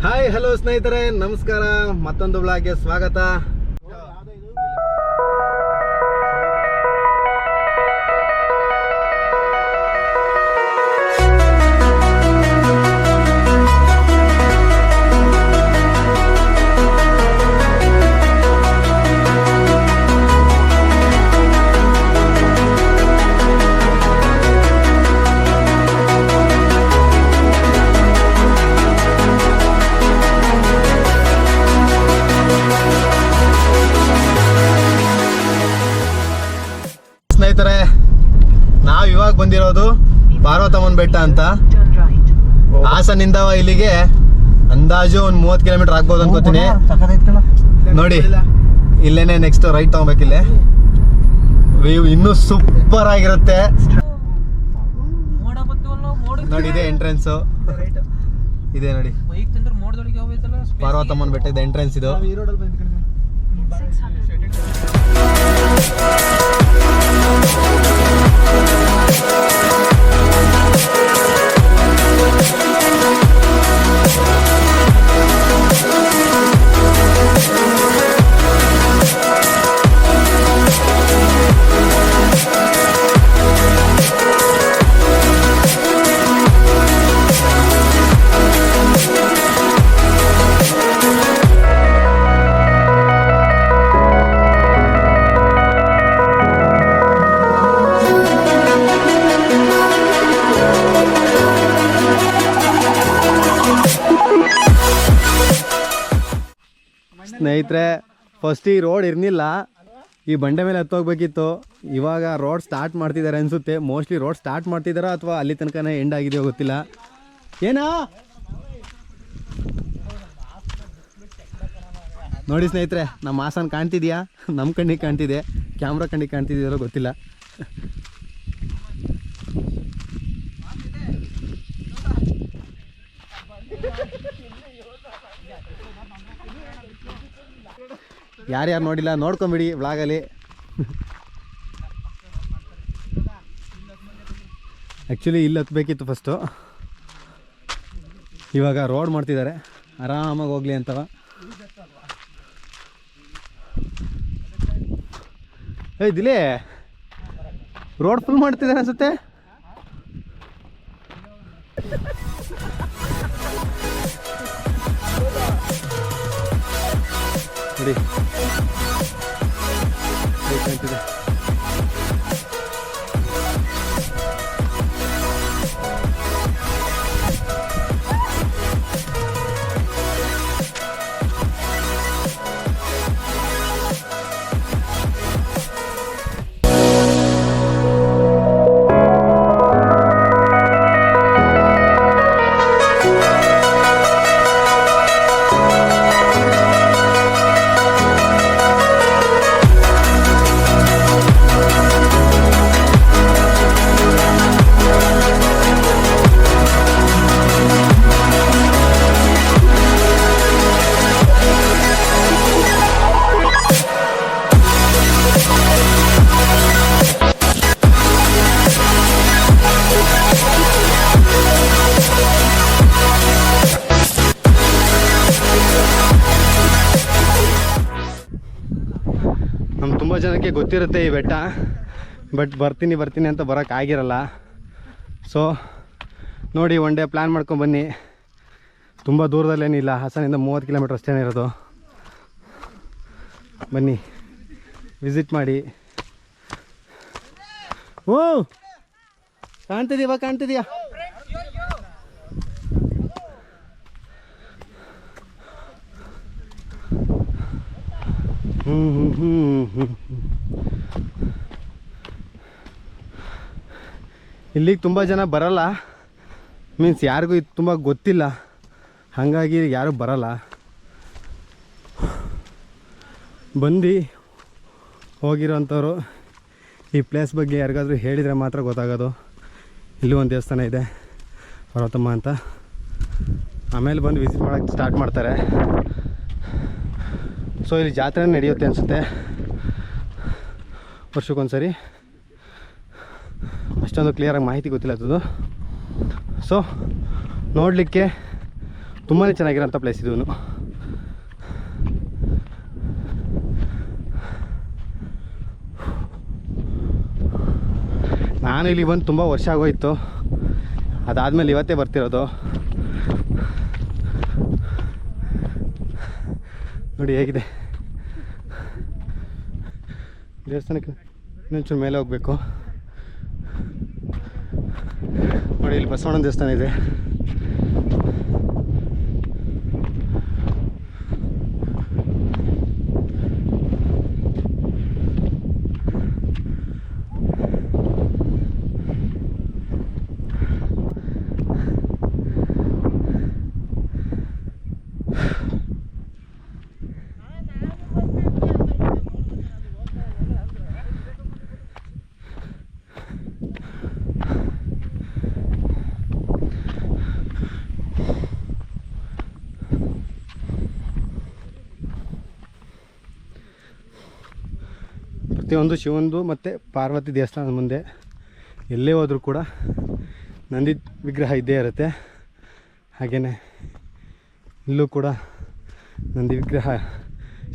Hi hello ಸ್ನೇಹಿತರೆ, ನಮಸ್ಕಾರ. ಮತ್ತೊಂದು ಬ್ಲಾಗ್ಗೆ ಸ್ವಾಗತ. ಸ್ನೇಹಿತರೆ, ನಾವು ಇವಾಗ ಬಂದಿರೋದು ಪಾರ್ವತಮ್ಮನ ಬೆಟ್ಟ ಅಂತ. ಹಾಸನಿಂದ ಇಲ್ಲಿಗೆ ಅಂದಾಜು ಒಂದು 30 ಕಿಲೋಮೀಟರ್ ಆಗ್ಬೋದು ಅನ್ಕೋತೀನಿ. ನೋಡಿ, ಇಲ್ಲೇನೆ ನೆಕ್ಸ್ಟ್ ರೈಟ್ ತಗೋಬೇಕಿಲ್ಲೇ. ವ್ಯೂ ಇನ್ನೂ ಸೂಪರ್ ಆಗಿರುತ್ತೆ ನೋಡಿ. ಇದೆ ಎಂಟ್ರೆನ್ಸ್, ಇದೆ ನೋಡಿ ಪಾರ್ವತಮ್ಮನ ಬೆಟ್ಟದ ಎಂಟ್ರೆನ್ಸ್ ಇದು. ಸ್ನೇಹಿತರೆ, ಫಸ್ಟ್ ಈ ರೋಡ್ ಇರಲಿಲ್ಲ, ಈ ಬಂಡೆ ಮೇಲೆ ಹತ್ತೋಗ್ಬೇಕಿತ್ತು. ಇವಾಗ ರೋಡ್ ಸ್ಟಾರ್ಟ್ ಮಾಡ್ತಿದ್ದಾರೆ ಅನಿಸುತ್ತೆ. ಮೋಸ್ಟ್ಲಿ ರೋಡ್ ಸ್ಟಾರ್ಟ್ ಮಾಡ್ತಿದ್ದಾರಾ ಅಥವಾ ಅಲ್ಲಿ ತನಕನೇ ಎಂಡ್ ಆಗಿದೆಯೋ ಗೊತ್ತಿಲ್ಲ. ಏನಾ ನೋಡಿ ಸ್ನೇಹಿತರೆ, ನಮ್ಮ ಹಾಸನ ಕಾಣ್ತಿದ್ಯಾ? ನಮ್ಮ ಕಣ್ಣಿಗೆ ಕಾಣ್ತಿದೆ, ಕ್ಯಾಮ್ರಾ ಕಣ್ಣಿಗೆ ಕಾಣ್ತಿದ್ದೀರೋ ಗೊತ್ತಿಲ್ಲ. ಯಾರ್ಯಾರು ನೋಡಿಲ್ಲ ನೋಡ್ಕೊಂಬಿಡಿ ವ್ಲಾಗಲ್ಲಿ. ಆ್ಯಕ್ಚುಲಿ ಇಲ್ಲಿ ಹತ್ತಬೇಕಿತ್ತು ಫಸ್ಟು, ಇವಾಗ ರೋಡ್ ಮಾಡ್ತಿದ್ದಾರೆ, ಆರಾಮಾಗಿ ಹೋಗ್ಲಿ ಅಂತವ. ದಿಲೇ ರೋಡ್ ಫುಲ್ ಮಾಡ್ತಿದ್ದಾರೆ ಅನ್ಸುತ್ತೆ. ನೋಡಿ ಕಾಣ್ತಿದೆ. ತುಂಬ ಜನಕ್ಕೆ ಗೊತ್ತಿರುತ್ತೆ ಈ ಬೆಟ್ಟ, ಬಟ್ ಬರ್ತೀನಿ ಅಂತ ಬರೋಕ್ಕಾಗಿರಲ್ಲ. ಸೊ ನೋಡಿ, ಒನ್ ಡೇ ಪ್ಲ್ಯಾನ್ ಮಾಡ್ಕೊಂಡು ಬನ್ನಿ. ತುಂಬ ದೂರದಲ್ಲೇನಿಲ್ಲ, ಹಾಸನಿಂದ 30 ಕಿಲೋಮೀಟ್ರ್ ಅಷ್ಟೇ ಇರೋದು. ಬನ್ನಿ, ವಿಸಿಟ್ ಮಾಡಿ. ಓ ಕಾಣ್ತಿದ್ಯಾ? ಇಲ್ಲಿಗೆ ತುಂಬ ಜನ ಬರಲ್ಲ, ಮೀನ್ಸ್ ಯಾರಿಗೂ ಇದು ತುಂಬ ಗೊತ್ತಿಲ್ಲ, ಹಾಗಾಗಿ ಯಾರೂ ಬರಲ್ಲ. ಬಂದು ಹೋಗಿರೋಂಥವ್ರು ಈ ಪ್ಲೇಸ್ ಬಗ್ಗೆ ಯಾರಿಗಾದ್ರೂ ಹೇಳಿದರೆ ಮಾತ್ರ ಗೊತ್ತಾಗೋದು. ಇಲ್ಲೂ ಒಂದು ದೇವಸ್ಥಾನ ಇದೆ ಪಾರ್ವತಮ್ಮ ಅಂತ, ಆಮೇಲೆ ಬಂದು ವಿಸಿಟ್ ಮಾಡೋಕ್ಕೆ ಸ್ಟಾರ್ಟ್ ಮಾಡ್ತಾರೆ. ಸೊ ಇಲ್ಲಿ ಜಾತ್ರೆ ನಡೆಯುತ್ತೆ ಅನಿಸುತ್ತೆ ವರ್ಷಕ್ಕೊಂದ್ಸರಿ. ಅಷ್ಟೊಂದು ಕ್ಲಿಯರಾಗಿ ಮಾಹಿತಿ ಗೊತ್ತಿಲ್ಲ ಅದು. ಸೊ ನೋಡಲಿಕ್ಕೆ ತುಂಬಾ ಚೆನ್ನಾಗಿರೋಂಥ ಪ್ಲೇಸ್ ಇದು. ನಾನು ಇಲ್ಲಿ ಬಂದು ತುಂಬ ವರ್ಷ ಆಗೋಯ್ತು, ಅದಾದಮೇಲೆ ಇವತ್ತೇ ಬರ್ತಿರೋದು. ನೋಡಿ ಹೇಗಿದೆ ದೇವಸ್ಥಾನಕ್ಕೆ. ಇನ್ನೊಂಚೂರು ಮೇಲೆ ಹೋಗಬೇಕು. ನೋಡಿ ಇಲ್ಲಿ ಬಸವಣ್ಣನ ದೇವಸ್ಥಾನ ಇದೆ. ಪ್ರತಿಯೊಂದು ಶಿವಂದು ಮತ್ತು ಪಾರ್ವತಿ ದೇವಸ್ಥಾನದ ಮುಂದೆ ಎಲ್ಲೇ ಹೋದರೂ ಕೂಡ ನಂದಿ ವಿಗ್ರಹ ಇದ್ದೇ ಇರುತ್ತೆ. ಹಾಗೆಯೇ ಇಲ್ಲೂ ಕೂಡ ನಂದಿ ವಿಗ್ರಹ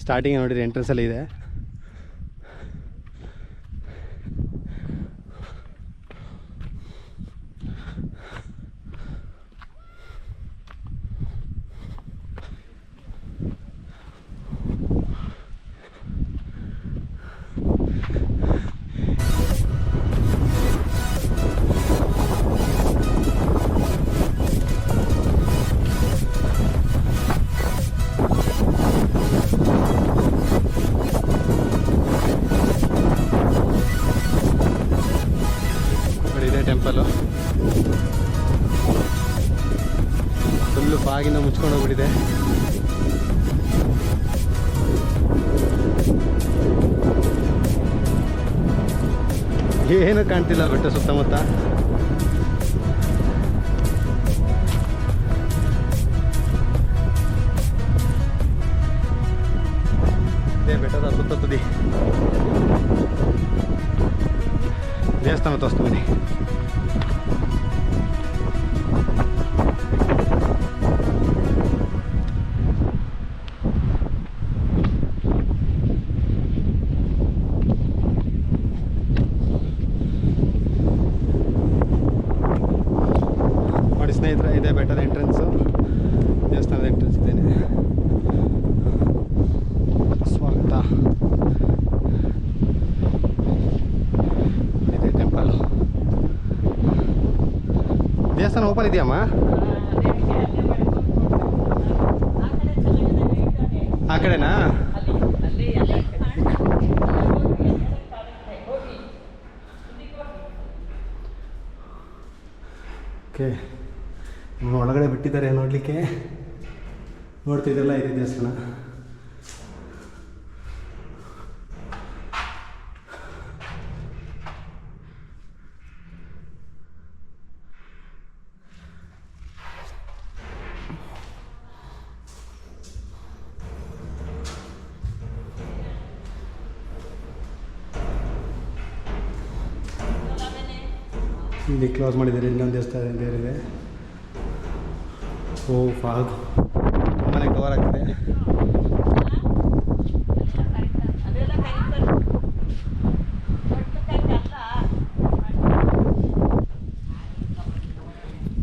ಸ್ಟಾರ್ಟಿಂಗ್ ನೋಡಿದರೆ ಎಂಟ್ರೆನ್ಸಲ್ಲಿ ಇದೆ. ಟೆಂಪಲು ಫುಲ್ಲು ಫಾಗಿಂದ ಮುಚ್ಕೊಂಡು ಹೋಗ್ಬಿಟ್ಟಿದೆ. ಏನೂ ಕಾಣ್ತಿಲ್ಲ ಬೆಟ್ಟ ಸುತ್ತಮುತ್ತ. ಇದೇ ಬೆಟ್ಟದ ಸುತ್ತ ತುದಿ. ದೇವಸ್ಥಾನ ತೋರಿಸ್ತೀನಿ. ನೋಡಿ ಸ್ನೇಹಿತರೆ, ಇದೇ ಬೆಟ್ಟದ ಎಂಟ್ರೆನ್ಸು. ದೇವಸ್ಥಾನದ ಎಂಟ್ರೆನ್ಸ್ ಇದ್ದೇನೆ. ಸ್ವಾಗತ. ಇದೇ ಟೆಂಪಲ್. ದೇವಸ್ಥಾನ ಓಪನ್ ಇದೆಯಮ್ಮ? ಆ ಕಡೆನಾ? ಓಕೆ, ಒಳಗಡೆ ಬಿಟ್ಟಿದ್ದಾರೆ ನೋಡಲಿಕ್ಕೆ. ನೋಡ್ತಿದ್ರಲ್ಲ, ಇದೆ ದೇವಸ್ಥಾನ. ಇಲ್ಲಿ ಕ್ಲೋಸ್ ಮಾಡಿದ್ದಾರೆ. ಇಲ್ಲೊಂದು ದೇವಸ್ಥಾನ ಬೇರೆ. ಓ ಫಾಗ್ ತುಂಬಾ ಕವರ್ ಆಗ್ತಿದೆ.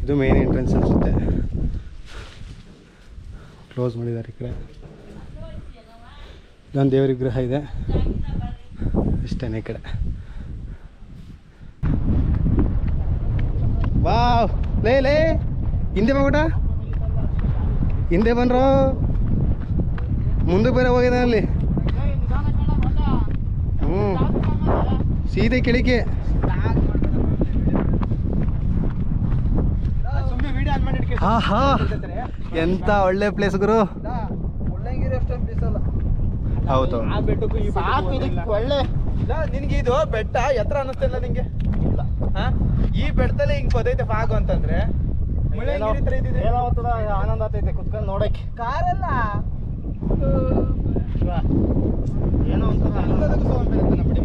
ಇದು ಮೇನ್ ಎಂಟ್ರೆನ್ಸ್ ಅನಿಸುತ್ತೆ. ಕ್ಲೋಸ್ ಮಾಡಿದ್ದಾರೆ. ಈ ಕಡೆ ಇಲ್ಲೊಂದು ದೇವರ ವಿಗ್ರಹ ಇದೆ ಇಷ್ಟೇ. ಈ ಕಡೆ ವಾವ್, ಲೇ ಹಿಂದೆ ಬಾಗುಟ, ಹಿಂದೆ ಬನ್ರೋ. ಮುಂದೆ ಬೇರೆ ಹೋಗಿದೆ ಅಲ್ಲಿ. ಸೀದೆ ಕೆಳಿಕೆ. ಹಾ ಹಾ, ಎಂತ ಒಳ್ಳೆ ಪ್ಲೇಸ್ ಗುರು. ಹೌದು, ಒಳ್ಳೆ. ನಿನ್ಗೆ ಇದು ಬೆಟ್ಟ ಎತ್ತರ ಅನ್ನಿಸ್ತಿಲ್ಲ ನಿಂಗೆ? ಈ ಬೆಟ್ಟದಲ್ಲಿ ಹಿಂಗ್ ಪದೈತೆ ಫಾಗು ಅಂತಂದ್ರೆ ಆನಂದ ಆಗ್ತೈತೆ ಕುತ್ಕೊಂಡು ನೋಡಕ್ಕೆ. ಕಾರಲ್ಲ ಏನೋ ಒಂಥರ ಆನಂದ ಬಿಡಿ.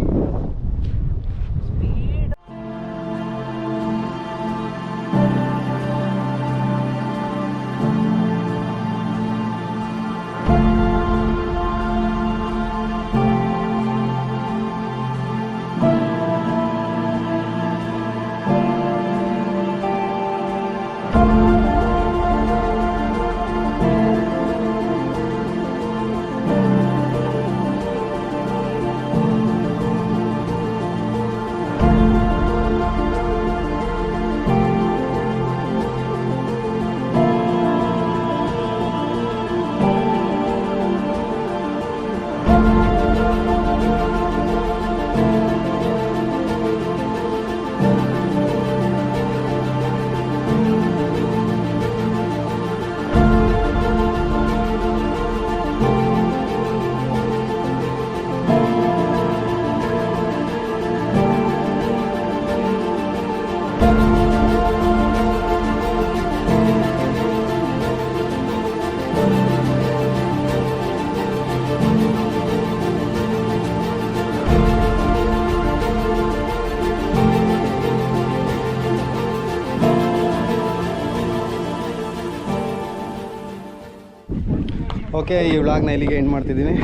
ಓಕೆ, ಈ ವ್ಲಾಗ್ನ ಇಲ್ಲಿಗೆ ಎಂಡ್ ಮಾಡ್ತಿದ್ದೀನಿ.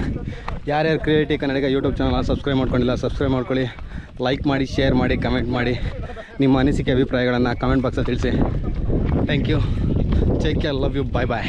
ಯಾರ್ಯಾರು creative Kannadiga YouTube channel subscribe ಮಾಡ್ಕೊಂಡಿಲ್ಲ ಸಬ್ಸ್ಕ್ರೈಬ್ ಮಾಡ್ಕೊಳ್ಳಿ, ಲೈಕ್ ಮಾಡಿ, ಶೇರ್ ಮಾಡಿ, ಕಮೆಂಟ್ ಮಾಡಿ. ನಿಮ್ಮ ಅನಿಸಿಕೆ ಅಭಿಪ್ರಾಯಗಳನ್ನು ಕಮೆಂಟ್ ಬಾಕ್ಸಲ್ಲಿ ತಿಳಿಸಿ. Thank you, take care, love you, bye bye.